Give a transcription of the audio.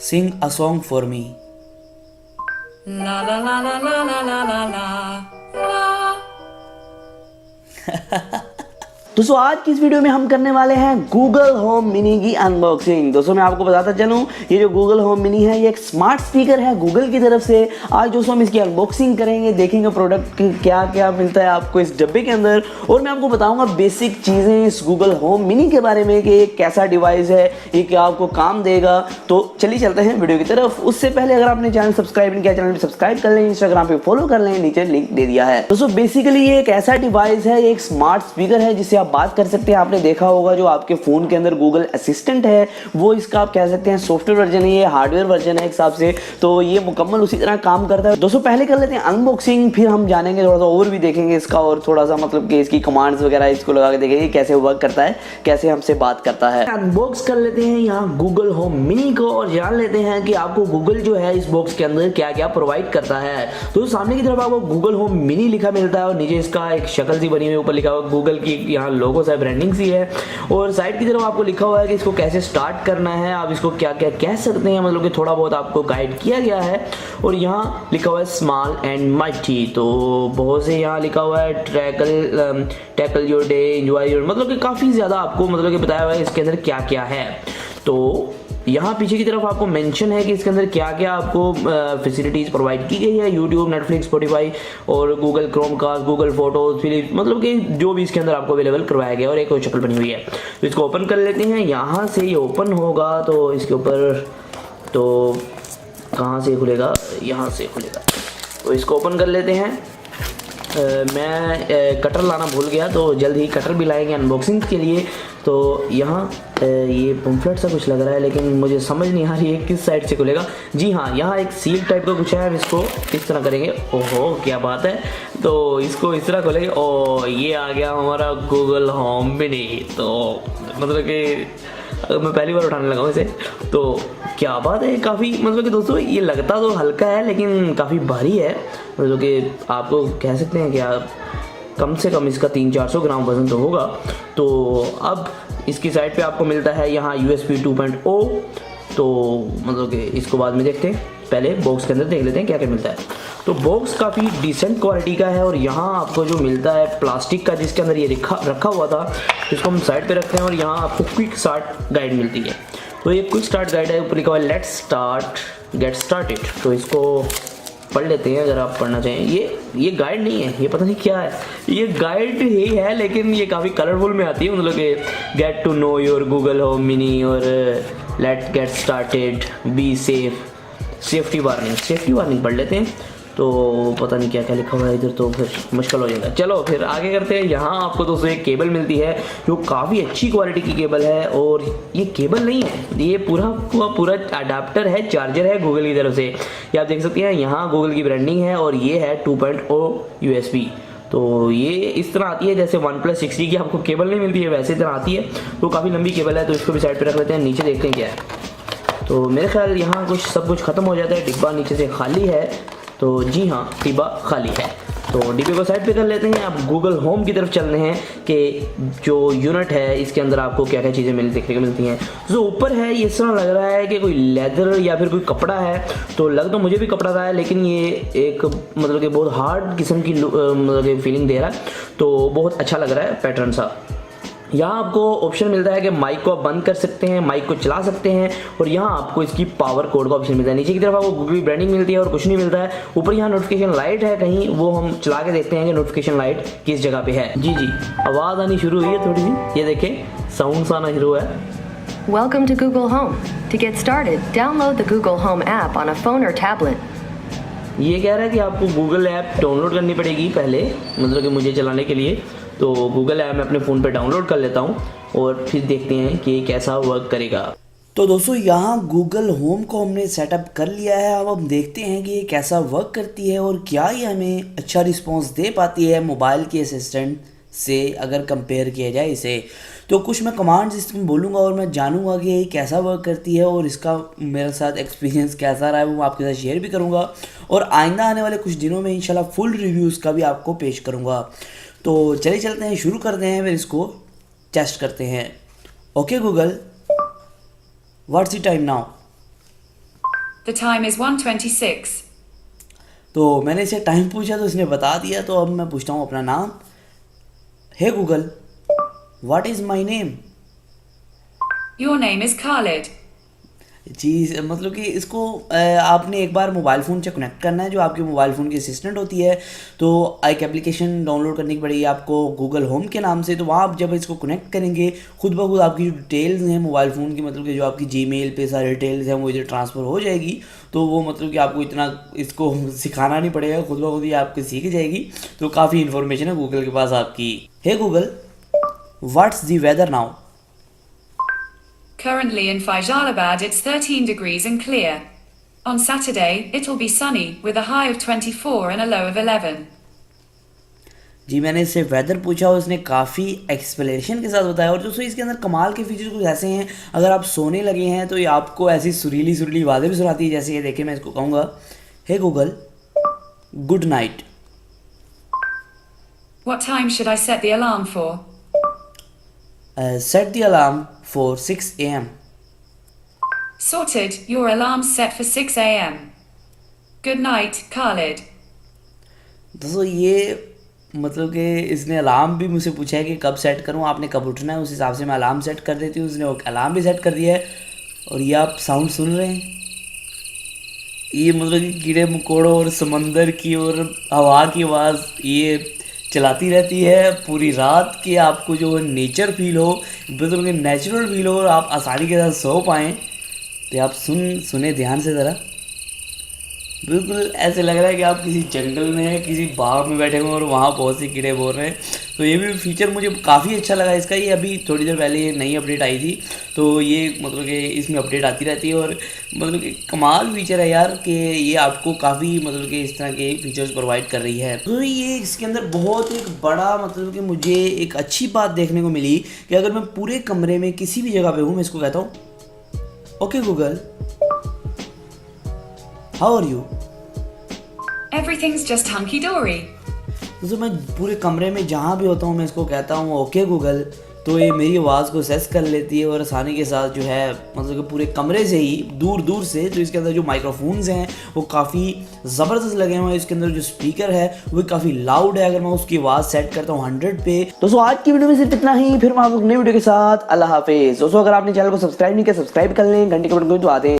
Sing a song for me. La la la la la la la la la la. दोस्तों आज की इस video में हम करने वाले हैं गूगल होम मिनी की अनबॉक्सिंग। दोस्तों मैं आपको बताता चलूं, ये जो गूगल होम मिनी है ये एक स्मार्ट स्पीकर है गूगल की तरफ से। आज दोस्तों हम इसकी अनबॉक्सिंग करेंगे, देखेंगे प्रोडक्ट क्या क्या मिलता है आपको इस डब्बे के अंदर, और मैं आपको बताऊंगा बेसिक चीज़ें इस गूगल होम मिनी के बारे में कि ये कैसा डिवाइस है, ये क्या आपको काम देगा। तो चलिए चलते हैं वीडियो की तरफ। उससे पहले अगर आपने चैनल सब्सक्राइब नहीं किया, चैनल सब्सक्राइब कर लें, इंस्टाग्राम पे फॉलो कर लें, नीचे लिंक दे दिया है। दोस्तों बेसिकली ये एक ऐसा डिवाइस है, एक स्मार्ट स्पीकर है जिससे आप बात कर सकते हैं। आपने देखा होगा जो आपके फोन के अंदर गूगल असिस्टेंट है वो इसका आप कह सकते हैं सॉफ्टवेयर वर्जन है, ये हार्डवेयर वर्जन है एक हिसाब से, तो ये मुकम्मल उसी तरह काम करता है। दोस्तों पहले कर लेते हैं अनबॉक्सिंग, फिर हम जानेंगे थोड़ा सा और भी देखेंगे इसका, और थोड़ा सा मतलब कि इसकी कमांड्स वगैरह इसको लगा के देखेंगे कैसे वर्क करता है, कैसे हमसे बात करता है। अनबॉक्स कर लेते हैं यहाँ गूगल होम मिनी को और जान लेते हैं कि आपको गूगल जो है इस बॉक्स के अंदर क्या क्या प्रोवाइड करता है। तो सामने की तरफ आपको गूगल होम मिनी लिखा मिलता है और नीचे इसका एक शक्ल सी बनी हुई, ऊपर लिखा हुआ गूगल की यहाँ लोगो सा ब्रांडिंग सी है, और साइड की तरफ आपको लिखा हुआ है कि इसको कैसे स्टार्ट करना है, आप इसको क्या क्या कह सकते हैं, मतलब कि थोड़ा बहुत आपको गाइड किया गया है। और यहाँ लिखा हुआ है स्मॉल एंड माइटी, तो बहुत से यहाँ लिखा हुआ है tackle your day, enjoy your, मतलब कि काफ़ी ज़्यादा आपको मतलब कि बताया हुआ है इसके अंदर क्या क्या है। तो यहाँ पीछे की तरफ आपको मेंशन है कि इसके अंदर क्या क्या आपको फैसिलिटीज़ प्रोवाइड की गई है, यूट्यूब, नेटफ्लिक्स, स्पॉटिफाई और गूगल क्रोमकास्ट, गूगल फोटोज, फिर मतलब कि जो भी इसके अंदर आपको अवेलेबल करवाया गया, और एक शक्ल बनी हुई है। तो इसको ओपन कर लेते हैं। यहाँ से ये ओपन होगा तो इसके ऊपर तो कहाँ से खुलेगा, यहाँ से खुलेगा, तो इसको ओपन कर लेते हैं। मैं कटर लाना भूल गया तो जल्द ही कटर भी लाएंगे अनबॉक्सिंग के लिए। तो यहाँ ये पम्फलेट सा कुछ लग रहा है, लेकिन मुझे समझ नहीं आ रही है किस साइड से खुलेगा। जी हाँ, यहाँ एक सील टाइप का कुछ है, हम इसको इस तरह करेंगे। ओहो क्या बात है, तो इसको इस तरह खोलेंगे। ओ ये आ गया हमारा गूगल होम मिनी। तो मतलब कि मैं पहली बार उठाने लगा हूँ इसे, तो क्या बात है, काफ़ी मतलब कि दोस्तों ये लगता तो हल्का है लेकिन काफ़ी भारी है, मतलब कि आपको कह सकते हैं कि आप कम से कम इसका 300-400 ग्राम वजन तो होगा। तो अब इसकी साइड पे आपको मिलता है यहाँ USB 2.0, तो मतलब कि इसको बाद में देखते हैं, पहले बॉक्स के अंदर देख लेते हैं क्या क्या मिलता है। तो बॉक्स काफ़ी डिसेंट क्वालिटी का है, और यहाँ आपको जो मिलता है प्लास्टिक का जिसके अंदर ये रखा हुआ था, इसको हम साइड पे रखते हैं, और यहाँ आपको क्विक स्टार्ट गाइड मिलती है। तो ये क्विक स्टार्ट गाइड है, ऊपर लिखा हुआ है लेट्स स्टार्ट गेट स्टार्टेड, तो इसको पढ़ लेते हैं अगर आप पढ़ना चाहें। ये गाइड नहीं है, ये पता नहीं क्या है, ये गाइड ही है लेकिन ये काफ़ी कलरफुल में आती है, मतलब कि get to know your Google Home Mini और let get started, be safe, safety warning पढ़ लेते हैं। तो पता नहीं क्या क्या लिखा हुआ है इधर, तो फिर मुश्किल हो जाएगा। चलो फिर आगे करते हैं। यहाँ आपको दोस्तों एक केबल मिलती है जो काफ़ी अच्छी क्वालिटी की केबल है, और ये केबल नहीं है, ये पूरा अडाप्टर है, चार्जर है गूगल की तरफ से। ये आप देख सकते हैं, यहाँ गूगल की ब्रांडिंग है, और ये है 2.0 USB। तो ये इस तरह आती है जैसे OnePlus 6T की आपको केबल नहीं मिलती है, वैसे तरह आती है। तो काफ़ी लंबी केबल है, तो इसको भी साइड पर रख लेते हैं। नीचे देखते हैं क्या है। तो मेरे ख्याल यहाँ सब कुछ ख़त्म हो जाता है, डिब्बा नीचे से खाली है। तो जी हाँ, डिब्बा खाली है, तो डिब्बे को साइड पे कर लेते हैं। अब गूगल होम की तरफ चलते हैं कि जो यूनिट है इसके अंदर आपको क्या क्या चीज़ें देखने को मिलती हैं। जो ऊपर है ये इस तरह लग रहा है कि कोई लेदर या फिर कोई कपड़ा है, तो लग तो मुझे भी कपड़ा रहा है, लेकिन ये एक मतलब कि बहुत हार्ड किस्म की मतलब कि फीलिंग दे रहा है, तो बहुत अच्छा लग रहा है पैटर्न सा। यहाँ आपको ऑप्शन मिलता है कि माइक को आप बंद कर सकते हैं, माइक को चला सकते हैं, और यहाँ आपको इसकी पावर कोड का ऑप्शन मिलता है। नीचे की तरफ आपको गूगल की ब्रांडिंग मिलती है और कुछ नहीं मिलता है। ऊपर यहाँ नोटिफिकेशन लाइट है कहीं, वो हम चला के देखते हैं कि नोटिफिकेशन लाइट किस जगह पे है। जी आवाज़ आनी शुरू हुई है थोड़ी सी, ये देखें साउंड आना शुरू है। Welcome to Google Home. To get started, download the Google Home app on a phone or tablet. ये कह रहा है कि आपको गूगल ऐप डाउनलोड करनी पड़ेगी पहले, मतलब कि मुझे चलाने के लिए। तो गूगल ऐप मैं अपने फ़ोन पे डाउनलोड कर लेता हूँ और फिर देखते हैं कि कैसा वर्क करेगा। तो दोस्तों यहाँ गूगल होम को हमने सेटअप कर लिया है। अब हम देखते हैं कि ये कैसा वर्क करती है और क्या ये हमें अच्छा रिस्पॉन्स दे पाती है मोबाइल के असिस्टेंट से अगर कंपेयर किया जाए इसे। तो कुछ मैं कमांड्स इसमें बोलूँगा और मैं जानूँगा कि ये कैसा वर्क करती है, और इसका मेरे साथ एक्सपीरियंस कैसा रहा है वो आपके साथ शेयर भी करूँगा, और आइंदा आने वाले कुछ दिनों में इंशाल्लाह फुल रिव्यूज़ का भी आपको पेश करूँगा। तो चलिए चलते हैं, शुरू करते हैं, फिर इसको टेस्ट करते हैं। Okay Google, what's the time now? The time is 1:26. तो मैंने इसे टाइम पूछा तो इसने बता दिया। तो अब मैं पूछता हूँ अपना नाम। Hey Google, what is my name? Your name is Khalid. जी, मतलब कि इसको आपने एक बार मोबाइल फ़ोन से कनेक्ट करना है, जो आपके मोबाइल फ़ोन की असिस्टेंट होती है। तो एक एप्लीकेशन डाउनलोड करनी पड़ेगी आपको गूगल होम के नाम से। तो वहाँ आप जब इसको कनेक्ट करेंगे, खुद ब खुद आपकी जो डिटेल्स हैं मोबाइल फ़ोन की, मतलब कि जो आपकी जीमेल पे सारी डिटेल्स हैं वो इधर ट्रांसफ़र हो जाएगी। तो वो मतलब कि आपको इतना इसको सिखाना नहीं पड़ेगा, खुद ब खुद ही आपको सीख जाएगी। तो काफ़ी इन्फॉर्मेशन है गूगल के पास आपकी। Hey Google, what's the weather now? Currently in Faisalabad it's 13 degrees and clear. On Saturday it'll be sunny with a high of 24 and a low of 11. जी, मैंने इससे वेदर पूछा और उसने काफ़ी एक्सप्लेनेशन के साथ बताया। और दोस्तों इसके अंदर कमाल के फीचर्स कुछ ऐसे हैं, अगर आप सोने लगे हैं तो ये आपको ऐसी सुरीली सुरीली आवाज़ें भी सुनाती है। जैसे ये देखिए, मैं इसको कहूँगा, hey Google, good night. What time should I set the alarm for? Set the alarm for 6 AM। Sorted, your alarm's set for 6 a.m. Good night, Khalid. दोस्तों ये मतलब कि इसने अलार्म भी मुझसे पूछा है कि कब सेट करूं, आपने कब उठना है, उस हिसाब से मैं अलार्म सेट कर देती हूँ। उसने अलार्म भी सेट कर दिया है। और ये आप साउंड सुन रहे हैं, ये मतलब कि कीड़े मकोड़ों और समंदर की और हवा की आवाज़ ये चलाती रहती है पूरी रात, कि आपको जो नेचर फील हो, बिल्कुल कि नेचुरल फील हो और आप आसानी के साथ सो पाएँ। तो आप सुने ध्यान से ज़रा, बिल्कुल ऐसे लग रहा है कि आप किसी जंगल में हैं, किसी बाग में बैठे हुए और वहाँ बहुत से कीड़े बोल रहे हैं। तो ये भी फीचर मुझे काफ़ी अच्छा लगा इसका। ये अभी थोड़ी देर पहले ये नई अपडेट आई थी। तो ये मतलब कि इसमें अपडेट आती रहती है और मतलब कि कमाल फीचर है यार, कि ये आपको काफ़ी मतलब कि इस तरह के फीचर्स प्रोवाइड कर रही है। तो ये इसके अंदर बहुत एक बड़ा मतलब कि मुझे एक अच्छी बात देखने को मिली कि अगर मैं पूरे कमरे में किसी भी जगह पर हूँ, मैं इसको कहता हूँ, okay Google, how are you? Everything's just hunky-dory. तो मैं पूरे कमरे में जहाँ भी होता हूँ मैं इसको कहता हूँ ओके गूगल, तो ये मेरी आवाज़ को सेंस कर लेती है और आसानी के साथ जो है मतलब कि पूरे कमरे से ही दूर दूर से। तो इसके अंदर जो माइक्रोफोन्स हैं वो काफ़ी ज़बरदस्त लगे हुए हैं। इसके अंदर जो स्पीकर है वो काफ़ी लाउड है। अगर मैं उसकी आवाज़ सेट करता हूँ 100 पे। दोस्तों आज की वीडियो में सिर्फ इतना ही, फिर मैं आपको नई वीडियो के साथ अल्लाह हाफिज़। दोस्तों अगर आपने चैनल को सब्सक्राइब नहीं किया, सब्सक्राइब कर लें, घंटे के बटन को दबा दें।